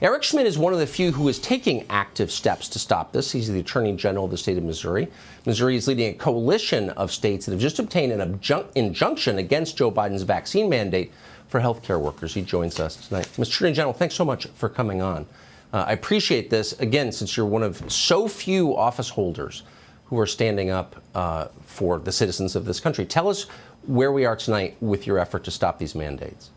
Eric Schmitt is one of the few who is taking active steps to stop this. He's the Attorney General of the state of Missouri. Missouri is leading a coalition of states that have just obtained an injunction against Joe Biden's vaccine mandate for healthcare workers. He joins us tonight. Mr. Attorney General, thanks so much for coming on. I appreciate this, again, since you're one of so few office holders who are standing up for the citizens of this country. Tell us where we are tonight with your effort to stop these mandates.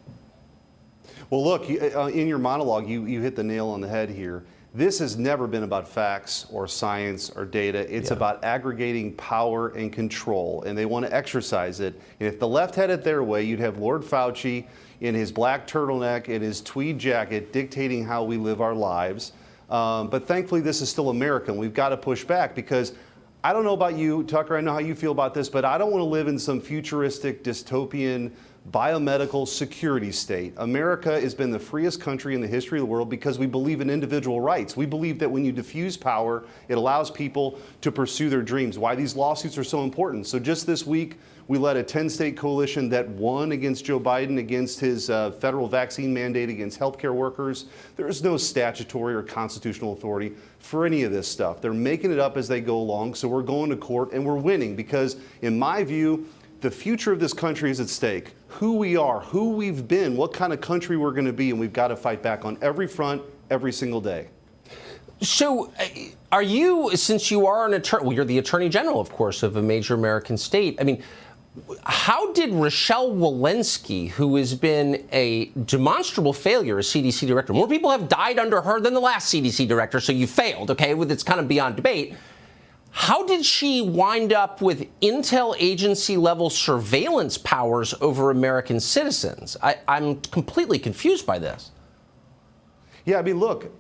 Well, look, in your monologue, you hit the nail on the head here. This has never been about facts or science or data. It's about aggregating power and control, and they want to exercise it. And if the left had it their way, you'd have Lord Fauci in his black turtleneck and his tweed jacket dictating how we live our lives. But thankfully, this is still America, and we've got to push back because I don't know about you, Tucker, I know how you feel about this, but I don't want to live in some futuristic, dystopian, biomedical security state. America has been the freest country in the history of the world because we believe in individual rights. We believe that when you diffuse power, it allows people to pursue their dreams. Why these lawsuits are so important. So just this week, we led a 10-state coalition that won against Joe Biden, against his federal vaccine mandate, against healthcare workers. There is no statutory or constitutional authority for any of this stuff. They're making it up as they go along. So we're going to court and we're winning because, in my view, the future of this country is at stake. Who we are, who we've been, what kind of country we're going to be, and we've got to fight back on every front, every single day. So are you, since you are an attorney, well, you're the Attorney General, of course, of a major American state. I mean, how did Rochelle Walensky, who has been a demonstrable failure as CDC director, more people have died under her than the last CDC director, so you failed, okay, it's kind of beyond debate. How did she wind up with intel agency level surveillance powers over American citizens? I'm completely confused by this. Yeah, I mean, look,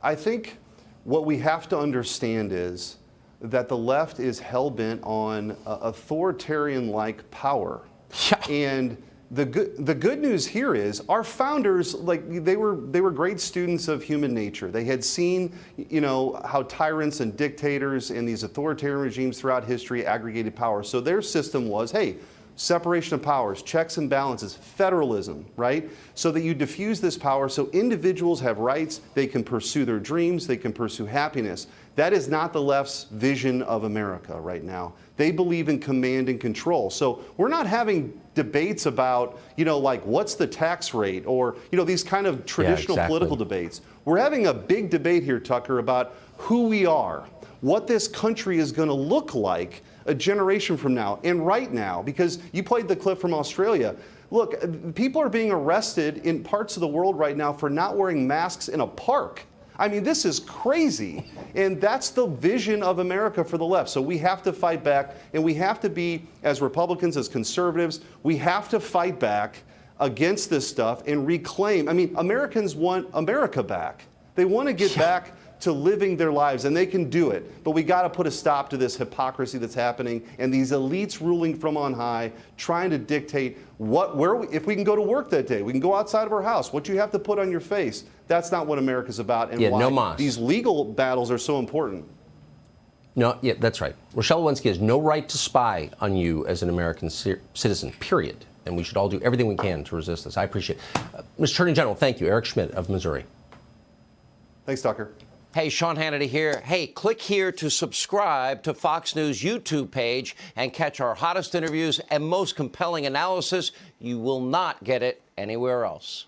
I think what we have to understand is that the left is hell-bent on authoritarian-like power. Yeah. And the good news here is our founders, like they were great students of human nature. They had seen, how tyrants and dictators and these authoritarian regimes throughout history aggregated power. So their system was, hey, separation of powers, checks and balances, federalism, right? So that you diffuse this power so individuals have rights, they can pursue their dreams, they can pursue happiness. That is not the left's vision of America right now. They believe in command and control. So we're not having debates about, like what's the tax rate or, these kind of traditional political debates. We're having a big debate here, Tucker, about who we are, what this country is going to look like a generation from now and right now, because you played the clip from Australia. Look, people are being arrested in parts of the world right now for not wearing masks in a park. I mean, this is crazy. And that's the vision of America for the left. So we have to fight back, and we have to be, as Republicans, as conservatives, we have to fight back against this stuff and reclaim. I mean, Americans want America back. They want to get back to living their lives, and they can do it. But we got to put a stop to this hypocrisy that's happening and these elites ruling from on high, trying to dictate if we can go to work that day, we can go outside of our house, what you have to put on your face. That's not what America's about, and why these legal battles are so important. No, that's right. Rochelle Walensky has no right to spy on you as an American citizen, period. And we should all do everything we can to resist this. I appreciate it. Mr. Attorney General, thank you. Eric Schmitt of Missouri. Thanks, Tucker. Hey, Sean Hannity here. Hey, click here to subscribe to Fox News YouTube page and catch our hottest interviews and most compelling analysis. You will not get it anywhere else.